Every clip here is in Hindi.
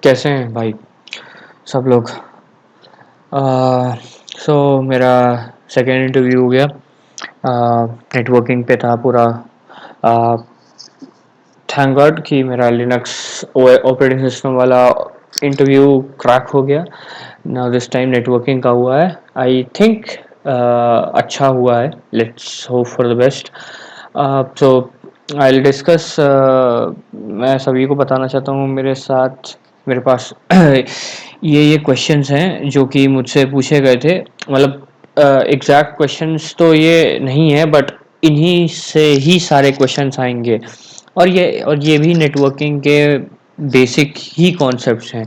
कैसे हैं भाई सब लोग। सो मेरा सेकेंड इंटरव्यू हो गया। नेटवर्किंग पे था पूरा। थैंक गॉड कि मेरा लिनक्स ऑपरेटिंग सिस्टम वाला इंटरव्यू क्रैक हो गया। नाउ दिस टाइम नेटवर्किंग का हुआ है। आई थिंक अच्छा हुआ है। Let's hope for the best. So I will discuss. मैं सभी को बताना चाहता हूँ मेरे साथ मेरे पास ये क्वेश्चंस हैं जो कि मुझसे पूछे गए थे। मतलब एग्जैक्ट क्वेश्चंस तो ये नहीं है, बट इन्हीं से ही सारे क्वेश्चंस आएंगे। और ये भी नेटवर्किंग के बेसिक ही कॉन्सेप्ट्स हैं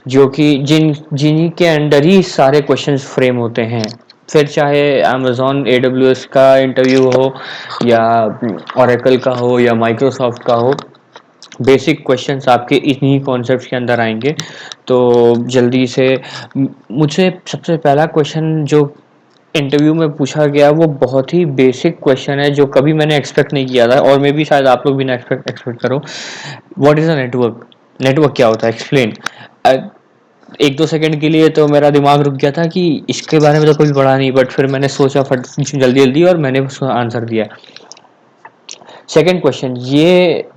जो कि जिन्हीं के अंडर ही सारे क्वेश्चंस फ्रेम होते हैं। फिर चाहे अमेज़ॉन AWS का इंटरव्यू हो या ओरेकल का हो या माइक्रोसॉफ्ट का हो, बेसिक क्वेश्चंस आपके इन्हीं कॉन्सेप्ट्स के अंदर आएंगे। तो जल्दी से मुझसे सबसे पहला क्वेश्चन जो इंटरव्यू में पूछा गया वो बहुत ही बेसिक क्वेश्चन है जो कभी मैंने एक्सपेक्ट नहीं किया था, और मे भी शायद आप लोग भी ना एक्सपेक्ट करो। What is a network? Network क्या होता है? एक्सप्लेन। एक दो सेकंड के लिए तो मेरा दिमाग रुक गया था कि इसके बारे में तो कभी पढ़ा नहीं, बट फिर मैंने सोचा फट जल्दी जल्दी और मैंने उसका आंसर दिया। सेकंड क्वेश्चन, ये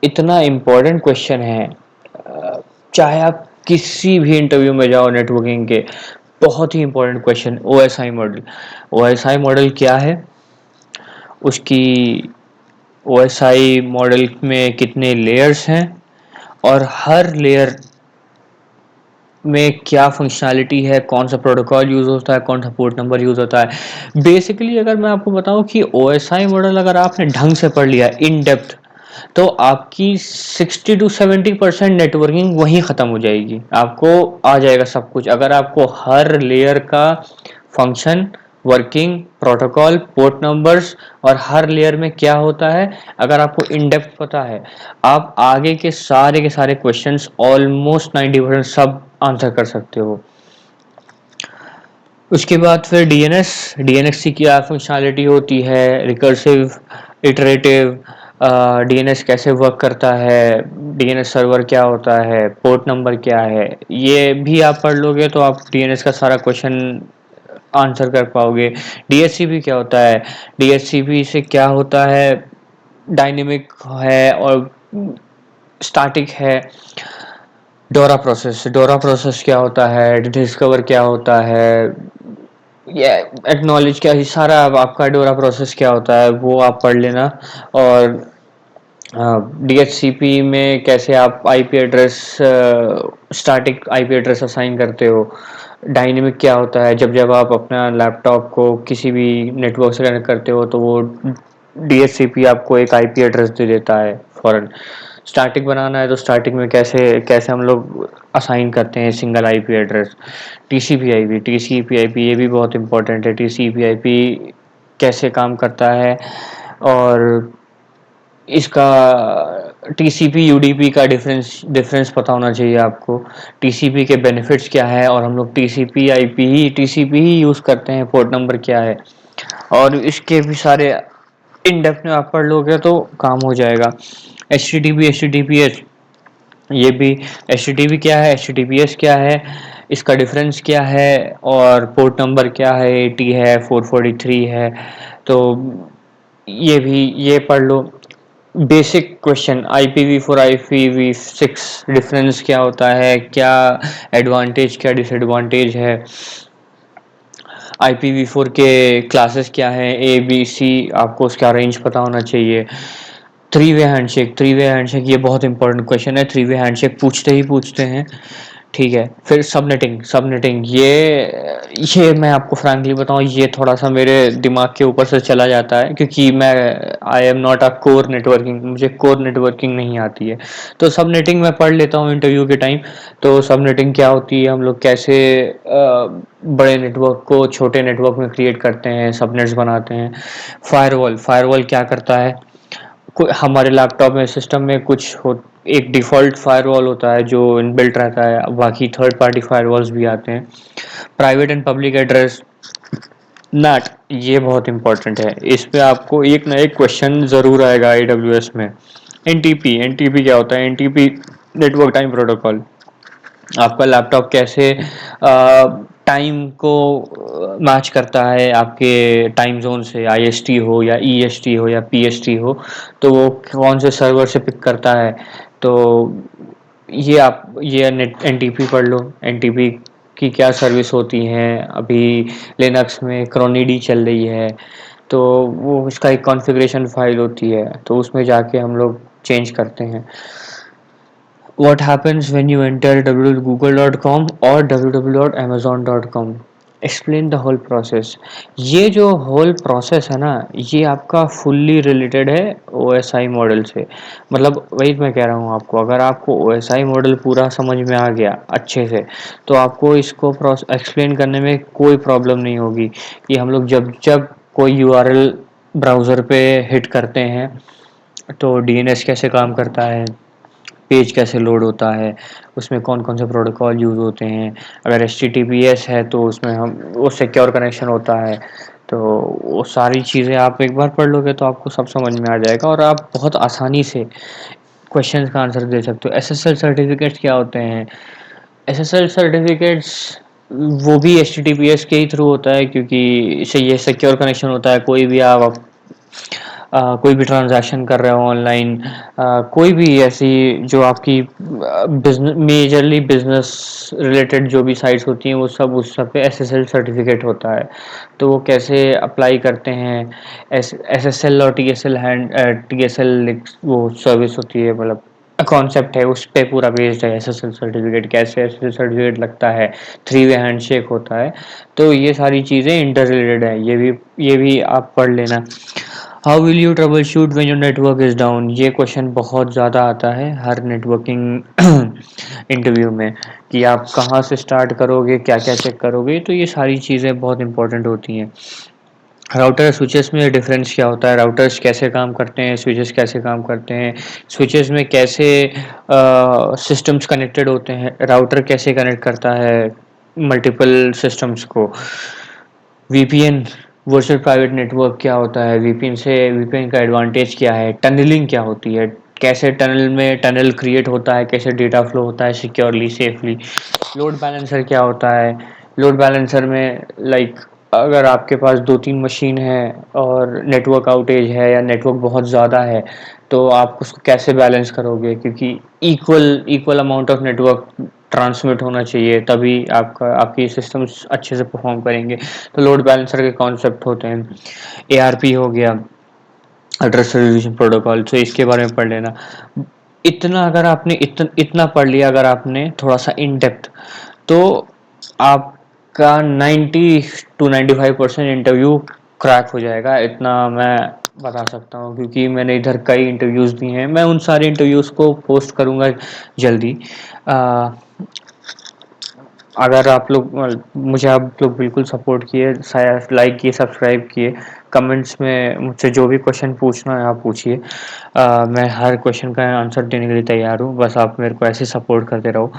इतना इम्पोर्टेंट क्वेश्चन है। चाहे आप किसी भी इंटरव्यू में जाओ नेटवर्किंग के, बहुत ही important question. OSI model. OSI model क्या है? उसकी OSI मॉडल में कितने लेयर्स हैं और हर लेयर में क्या फंक्शनैलिटी है, कौन सा प्रोटोकॉल यूज़ होता है, कौन सा पोर्ट नंबर यूज़ होता है। बेसिकली अगर मैं आपको बताऊं कि OSI मॉडल अगर आपने ढंग से पढ़ लिया इन डेप्थ, तो आपकी 60 to 70% नेटवर्किंग वहीं ख़त्म हो जाएगी। आपको आ जाएगा सब कुछ अगर आपको हर लेयर का function, working, protocol, port numbers और हर लेयर में क्या होता है, अगर आपको इन डेप्थ पता है, आप आगे के सारे क्वेश्चंस ऑलमोस्ट 90% सब आंसर कर सकते हो। उसके बाद फिर डीएनएस की क्या फंक्शनैलिटी होती है, रिकर्सिव, इटरेटिव, डीएनएस कैसे वर्क करता है, डीएनएस सर्वर क्या होता है, पोर्ट नंबर क्या है। ये भी आप पढ़ लोगे तो आप डीएनएस का सारा क्वेश्चन आंसर कर पाओगे। डीएचसीपी क्या होता है? डीएचसीपी से क्या होता है? डायनेमिक है और स्टैटिक है। डोरा प्रोसेस क्या होता है? डिस्कवर क्या होता है? ये एक्नॉलेज क्या, ही सारा आपका डोरा प्रोसेस क्या होता है वो आप पढ़ लेना। और DHCP में कैसे आप IP address, static IP address assign करते हो। डायनेमिक क्या होता है? जब जब आप अपना लैपटॉप को किसी भी नेटवर्क से कनेक्ट करते हो तो वो DHCP आपको एक आईपी एड्रेस दे देता है फॉरन। स्टैटिक बनाना है तो स्टैटिक में कैसे कैसे हम लोग असाइन करते हैं single IP address. TCP IP ये भी बहुत इंपॉर्टेंट है। टीसीपी आईपी कैसे काम करता है, और इसका टीसीपी यूडीपी का डिफरेंस डिफरेंस पता होना चाहिए आपको। टीसीपी के बेनिफिट्स क्या है, और हम लोग टीसीपी ही यूज़ करते हैं, पोर्ट नंबर क्या है, और इसके भी सारे इन डेप्थ में आप पढ़ लोगे तो काम हो जाएगा। एच टी टी पी ये भी, एच क्या है, एच क्या है, इसका डिफरेंस क्या है, और पोर्ट नंबर क्या है, 80 है, 443 है। तो ये पढ़ लो। Basic question, IPv4 IPv6 difference क्या होता है, क्या एडवांटेज क्या डिसएडवांटेज है, IPv4 के क्लासेस क्या हैं, ABC, आपको उसका रेंज पता होना चाहिए। थ्री वे हैंडशेक ये बहुत इंपॉर्टेंट क्वेश्चन है। थ्री वे हैंडशेक पूछते ही पूछते हैं। ठीक है। फिर सबनेटिंग ये मैं आपको फ्रैंकली बताऊं, ये थोड़ा सा मेरे दिमाग के ऊपर से चला जाता है क्योंकि मैं I am not a core networking, मुझे कोर नेटवर्किंग नहीं आती है। तो सबनेटिंग मैं पढ़ लेता हूँ इंटरव्यू के टाइम। तो सबनेटिंग क्या होती है, हम लोग कैसे बड़े नेटवर्क को छोटे नेटवर्क में क्रिएट करते हैं, सबनेट्स बनाते हैं। फायरवॉल क्या करता है? हमारे लैपटॉप में सिस्टम में एक डिफ़ॉल्ट फायरवॉल होता है जो इनबिल्ट रहता है, बाकी थर्ड पार्टी फायरवॉल्स भी आते हैं। Private and public address NAT, ये बहुत इंपॉर्टेंट है। इस पे आपको एक ना एक क्वेश्चन ज़रूर आएगा AWS में। एनटीपी क्या होता है? एनटीपी नेटवर्क टाइम प्रोटोकॉल, आपका लैपटॉप कैसे टाइम को मैच करता है आपके टाइम जोन से, आईएसटी हो या ईएसटी हो या पीएसटी हो, तो वो कौन से सर्वर से पिक करता है। तो ये आप ये नेट एनटीपी पढ़ लो, एनटीपी की क्या सर्विस होती हैं। अभी लिनक्स में क्रोनिडी चल रही है, तो वो उसका एक कॉन्फ़िगरेशन फाइल होती है, तो उसमें जाके हम लोग चेंज करते हैं। What happens when you enter www.google.com और www.amazon.com? Explain the whole process. ये जो होल प्रोसेस है ना, ये आपका फुल्ली रिलेटेड है OSI मॉडल से। मतलब वही मैं कह रहा हूँ आपको, अगर आपको OSI मॉडल पूरा समझ में आ गया अच्छे से, तो आपको इसको एक्सप्लेन करने में कोई प्रॉब्लम नहीं होगी। कि हम लोग जब जब कोई यूआरएल ब्राउज़र पे हिट करते हैं, तो डीएनएस कैसे काम करता है, पेज कैसे लोड होता है, उसमें कौन कौन से प्रोटोकॉल यूज़ होते हैं। अगर HTTPS है तो उसमें हम वो सिक्योर कनेक्शन होता है। तो वो सारी चीज़ें आप एक बार पढ़ लोगे तो आपको सब समझ में आ जाएगा, और आप बहुत आसानी से क्वेश्चंस का आंसर दे सकते हो। SSL सर्टिफिकेट्स क्या होते हैं? SSL सर्टिफिकेट्स वो भी HTTPS के ही थ्रू होता है, क्योंकि इससे ये सिक्योर कनेक्शन होता है। कोई भी आप कोई भी ट्रांजैक्शन कर रहे हो ऑनलाइन, कोई भी ऐसी जो आपकी बिजनेस, मेजरली बिजनेस रिलेटेड जो भी साइट्स होती हैं, वो सब उस सब पे SSL सर्टिफिकेट होता है। तो वो कैसे अप्लाई करते हैं, SSL और TSL वो सर्विस होती है, मतलब कॉन्सेप्ट है, उस पे पूरा बेस्ड है। SSL सर्टिफिकेट कैसे SSL सर्टिफिकेट लगता है, 3 वे हैंडशेक होता है। तो ये सारी चीज़ें इंटर रिलेटेड है, ये भी आप पढ़ लेना। How will you trouble shoot when your network is down? ये क्वेश्चन बहुत ज़्यादा आता है हर नेटवर्किंग इंटरव्यू में, कि आप कहाँ से स्टार्ट करोगे, क्या क्या चेक करोगे। तो ये सारी चीज़ें बहुत इंपॉर्टेंट होती हैं। राउटर स्विचेस में डिफरेंस क्या होता है, राउटर्स कैसे काम करते हैं, स्विचेस कैसे काम करते हैं, स्विचेस में कैसे सिस्टम्स कनेक्टेड होते हैं, राउटर कैसे कनेक्ट करता है मल्टीपल सिस्टम्स को। वीपीएन, वर्चुअल प्राइवेट नेटवर्क क्या होता है, वीपीएन का एडवांटेज क्या है, टनलिंग क्या होती है, कैसे टनल क्रिएट होता है, कैसे डेटा फ्लो होता है सिक्योरली सेफली। लोड बैलेंसर क्या होता है, लोड बैलेंसर में लाइक अगर आपके पास 2-3 मशीन है और नेटवर्क आउटेज है या नेटवर्क बहुत ज़्यादा है, तो आप उसको कैसे बैलेंस करोगे, क्योंकि equal equal amount of network transmit होना चाहिए, तभी आपकी सिस्टम्स अच्छे से परफॉर्म करेंगे। तो लोड बैलेंसर के कॉन्सेप्ट होते हैं। ARP हो गया, एड्रेस रिजोल्यूशन प्रोटोकॉल, तो इसके बारे में पढ़ लेना। इतना अगर आपने इतना पढ़ लिया अगर आपने थोड़ा सा इन डेप्थ, तो आपका 90 to 95% इंटरव्यू क्रैक हो जाएगा, इतना मैं बता सकता हूँ, क्योंकि मैंने इधर कई इंटरव्यूज़ दिए हैं। मैं उन सारे इंटरव्यूज़ को पोस्ट करूँगा जल्दी। आ, अगर आप लोग मुझे आप लोग बिल्कुल सपोर्ट किए, शायद लाइक किए, सब्सक्राइब किए, कमेंट्स में मुझसे जो भी क्वेश्चन पूछना है आप पूछिए। मैं हर क्वेश्चन का आंसर देने के लिए तैयार हूँ, बस आप मेरे को ऐसे सपोर्ट करते रहो।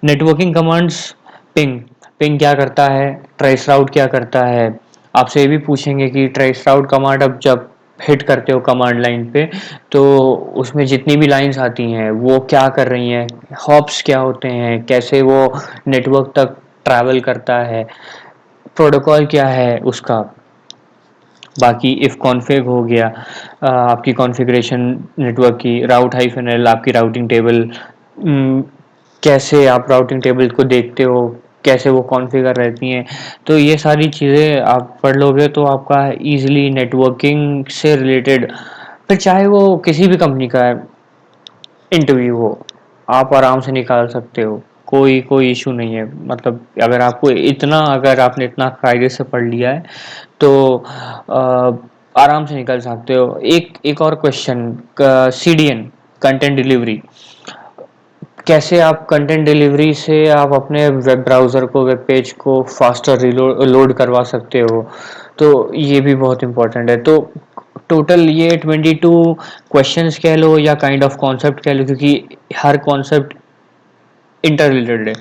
नेटवर्किंग कमांड्स, पिंग पिंग क्या करता है, ट्रेस राउट क्या करता है। आपसे ये भी पूछेंगे कि ट्रेस राउट कमांड अब जब हिट करते हो कमांड लाइन पे, तो उसमें जितनी भी लाइंस आती हैं वो क्या कर रही हैं, हॉप्स क्या होते हैं, कैसे वो नेटवर्क तक ट्रैवल करता है, प्रोटोकॉल क्या है उसका। बाकी इफ़ कॉन्फ़िग हो गया, आपकी कॉन्फ़िगरेशन नेटवर्क की, राउट हाइफन एल आपकी राउटिंग टेबल, कैसे आप राउटिंग टेबल को देखते हो, कैसे वो कॉन्फ़िगर रहती हैं। तो ये सारी चीज़ें आप पढ़ लोगे तो आपका ईज़िली नेटवर्किंग से रिलेटेड, फिर चाहे वो किसी भी कंपनी का इंटरव्यू हो, आप आराम से निकाल सकते हो। कोई इशू नहीं है। मतलब अगर आपने इतना कायदे से पढ़ लिया है, तो आराम से निकल सकते हो। एक एक और क्वेश्चन, CDN, कंटेंट डिलीवरी, कैसे आप कंटेंट डिलीवरी से आप अपने वेब ब्राउज़र को, वेब पेज को फास्टर लोड करवा सकते हो। तो ये भी बहुत इम्पोर्टेंट है। तो टोटल ये 22 क्वेश्चंस कह लो या काइंड ऑफ कॉन्सेप्ट कह लो, क्योंकि हर कॉन्सेप्ट इंटर रिलेटेड है।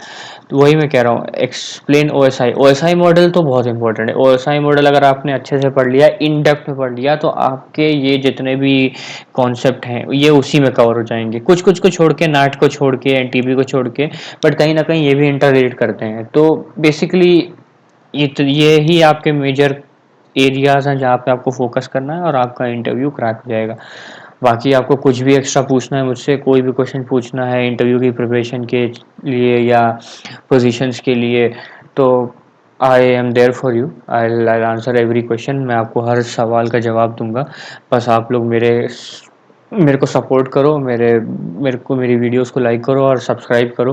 तो वही मैं कह रहा हूँ, एक्सप्लेन ओएसआई। ओएसआई मॉडल तो बहुत इंपॉर्टेंट है। ओएसआई मॉडल अगर आपने अच्छे से पढ़ लिया, इन डेप्थ में पढ़ लिया, तो आपके ये जितने भी कॉन्सेप्ट हैं ये उसी में कवर हो जाएंगे, कुछ कुछ को छोड़ के, नाट को छोड़ के, एनटीपी को छोड़ के, बट कहीं ना कहीं ये भी इंटर रिलेट करते हैं। तो बेसिकली ये ही आपके मेजर एरियाज हैं जहाँ पे आपको फोकस करना है और आपका इंटरव्यू क्रैक हो जाएगा। बाकी आपको कुछ भी एक्स्ट्रा पूछना है मुझसे, कोई भी क्वेश्चन पूछना है इंटरव्यू की प्रिपरेशन के लिए या पोजीशंस के लिए, तो I am there for you. I answer every question. मैं आपको हर सवाल का जवाब दूंगा। बस आप लोग मेरे को सपोर्ट करो, मेरे मेरे को मेरी वीडियोस को लाइक करो और सब्सक्राइब करो।